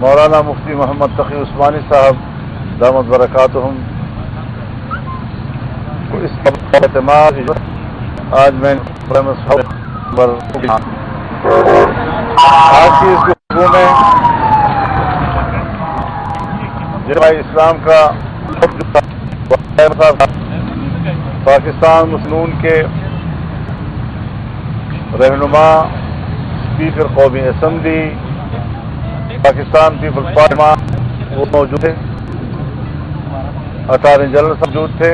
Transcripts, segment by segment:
مولانا مفتی محمد تقی عثمانی صاحب دامت برکاتہم کو اس اعتماد آج میں آج کی اس گفتگو میں جماعت اسلام کا پاکستان مسلمون کے رہنما اسپیکر قومی اسمبلی پاکستان پیپلز پارٹی وہ موجود تھے، اٹارنی جنرل موجود تھے.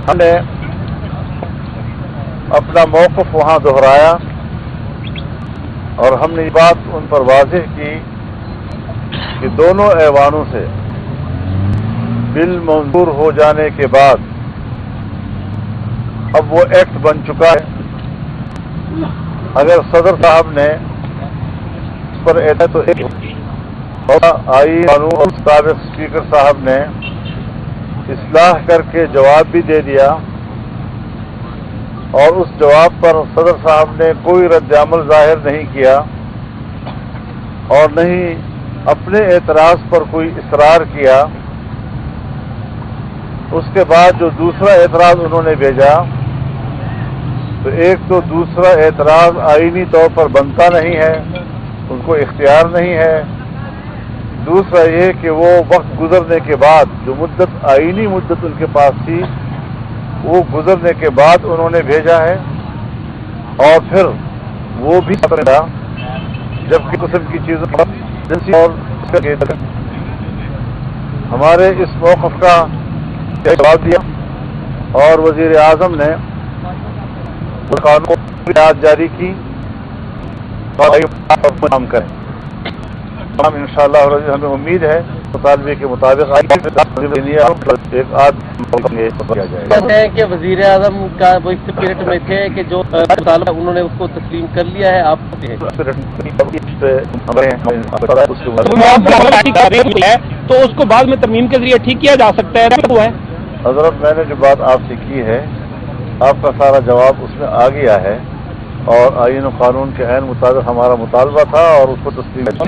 ہم نے اپنا موقف وہاں دہرایا اور ہم نے یہ بات ان پر واضح کی کہ دونوں ایوانوں سے بل منظور ہو جانے کے بعد اب وہ ایکٹ بن چکا ہے. اگر صدر صاحب نے اس پر تو آئین قانون اور سابق اسپیکر صاحب نے اصلاح کر کے جواب بھی دے دیا اور اس جواب پر صدر صاحب نے کوئی رد عمل ظاہر نہیں کیا اور نہ ہی اپنے اعتراض پر کوئی اصرار کیا. اس کے بعد جو دوسرا اعتراض انہوں نے بھیجا تو ایک تو دوسرا اعتراض آئینی طور پر بنتا نہیں ہے، ان کو اختیار نہیں ہے. دوسرا یہ کہ وہ وقت گزرنے کے بعد جو مدت آئینی مدت ان کے پاس تھی وہ گزرنے کے بعد انہوں نے بھیجا ہے اور پھر وہ بھی جبکہ قسم کی چیزوں اور ہمارے اس موقف کا جواب دیا اور وزیر اعظم نے قانون کو جاری کی اور کام کریں. ہم انشاءاللہ ہمیں امید ہے مطالبے کے مطابق ایک ہے کہ وزیر اعظم کا وہ اس اسپرٹ میں تھے کہ جو مطالبہ انہوں نے اس کو تسلیم کر لیا ہے. آپ تو اس کو بعد میں ترمیم کے ذریعے ٹھیک کیا جا سکتا ہے. حضرت میں نے جو بات آپ سے کی ہے آپ کا سارا جواب اس میں آ گیا ہے اور آئین و قانون کے عین مطابق ہمارا مطالبہ تھا اور اس کو تسلیم باقی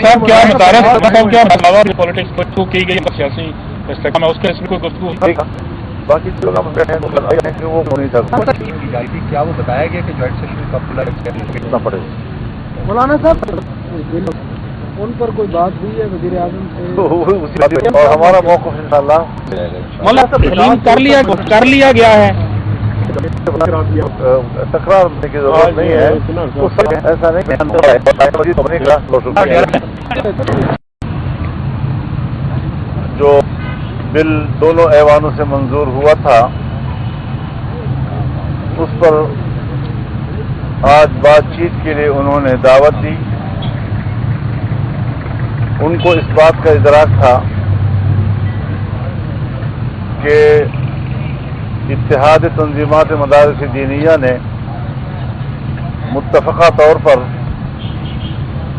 وہ نہیں تھا. کیا وہ بتایا گیا کہ جوائنٹ سیشن کب کرنا پڑے گا؟ مولانا صاحب ان پر کوئی بات ہوئی ہے وزیر اعظم سے اور ہمارا موقف انشاءاللہ کر لیا گیا ہے. تکرار ہونے کی ضرورت نہیں ہے، ایسا نہیں. جو بل دونوں ایوانوں سے منظور ہوا تھا اس پر آج بات چیت کے لیے انہوں نے دعوت دی. ان کو اس بات کا ادراک تھا کہ اتحاد تنظیمات مدارس دینیہ نے متفقہ طور پر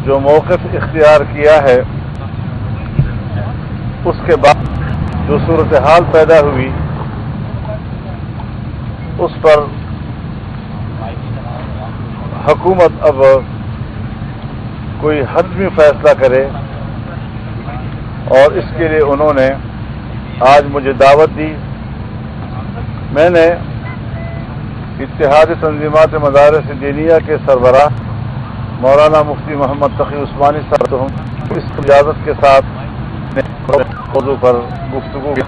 جو موقف اختیار کیا ہے اس کے بعد جو صورتحال پیدا ہوئی اس پر حکومت اب کوئی حتمی فیصلہ کرے اور اس کے لیے انہوں نے آج مجھے دعوت دی. میں نے اتحاد تنظیمات مدارس دینیہ کے سربراہ مولانا مفتی محمد تقی عثمانی صاحب اس اجازت کے ساتھ موضوع پر گفتگو کی.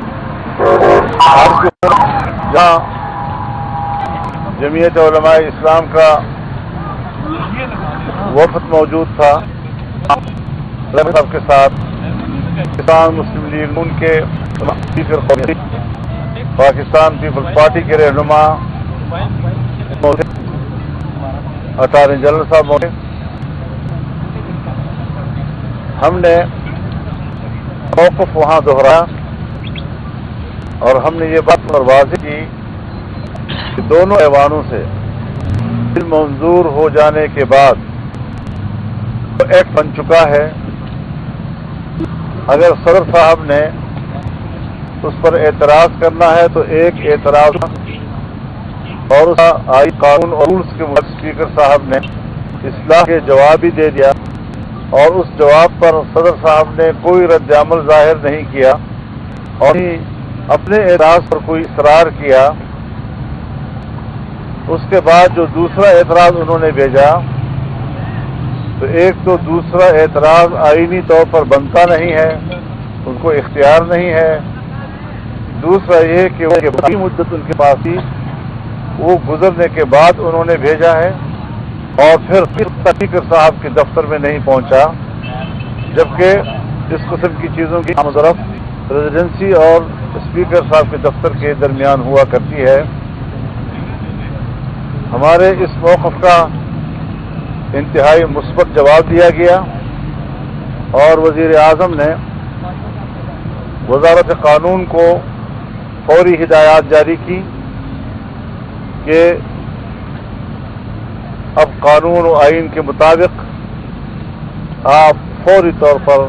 جہاں جمعیت علماء اسلام کا وفد موجود تھا صاحب کے ساتھ پاکستان مسلم لیگ نون کے پاکستان پیپلز پارٹی کے رہنما اٹارنی جنرل صاحب موجود. ہم نے موقف وہاں دہرایا اور ہم نے یہ بات پر واضح کی کہ دونوں ایوانوں سے بل منظور ہو جانے کے بعد ایکٹ بن چکا ہے. اگر صدر صاحب نے اس پر اعتراض کرنا ہے تو ایک اعتراض اور آئین قانون اور رولز کے اسپیکر صاحب نے اصلاح کے جواب بھی دے دیا اور اس جواب پر صدر صاحب نے کوئی رد عمل ظاہر نہیں کیا اور اپنے اعتراض پر کوئی اصرار کیا۔ اس کے بعد جو دوسرا اعتراض انہوں نے بھیجا، تو ایک تو دوسرا اعتراض آئینی طور پر بنتا نہیں ہے، ان کو اختیار نہیں ہے۔ دوسرا یہ کہ وہ بڑی مدت ان کے پاس تھی، وہ گزرنے کے بعد انہوں نے بھیجا ہے، اور پھر اسپیکر صاحب کے دفتر میں نہیں پہنچا، جبکہ اس قسم کی چیزوں کی عام ضرب پریزیڈنسی اور اسپیکر صاحب کے دفتر کے درمیان ہوا کرتی ہے۔ ہمارے اس موقف کا انتہائی مثبت جواب دیا گیا اور وزیر اعظم نے وزارت قانون کو فوری ہدایات جاری کی کہ اب قانون و آئین کے مطابق آپ فوری طور پر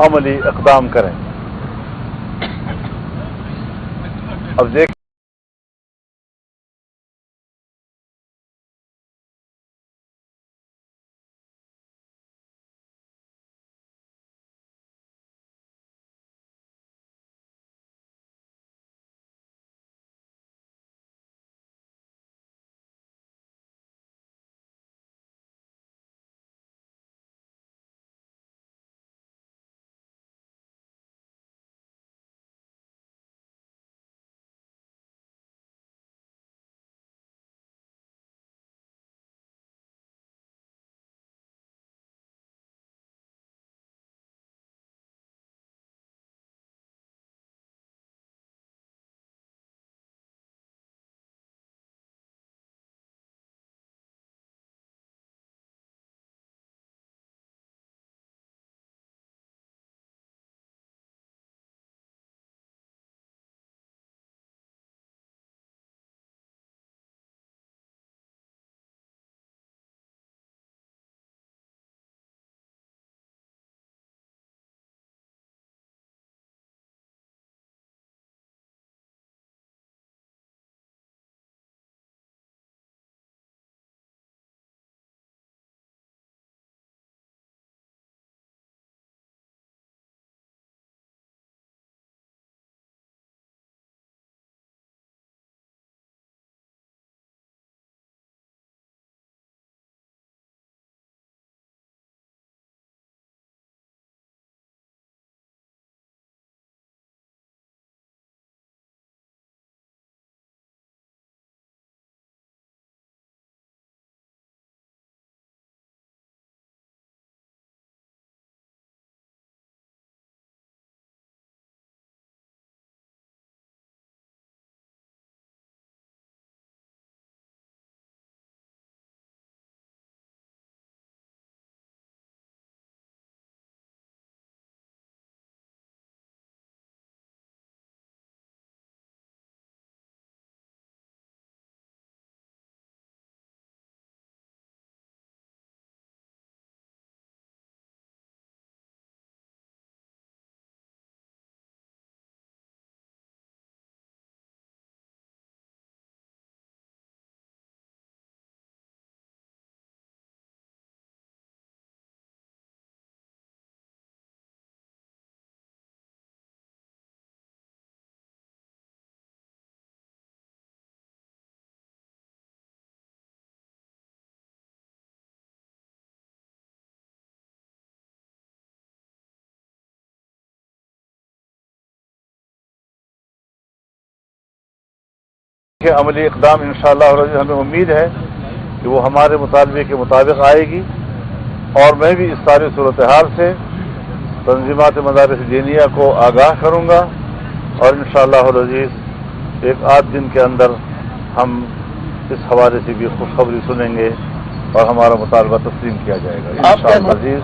عملی اقدام کریں۔ اب دیکھ کہ عملی اقدام انشاءاللہ ہمیں امید ہے کہ وہ ہمارے مطالبے کے مطابق آئے گی، اور میں بھی اس ساری صورتحال سے تنظیمات مدارس دینیہ کو آگاہ کروں گا، اور انشاءاللہ العزیز ایک آدھ دن کے اندر ہم اس حوالے سے بھی خوشخبری سنیں گے اور ہمارا مطالبہ تسلیم کیا جائے گا انشاءاللہ العزیز۔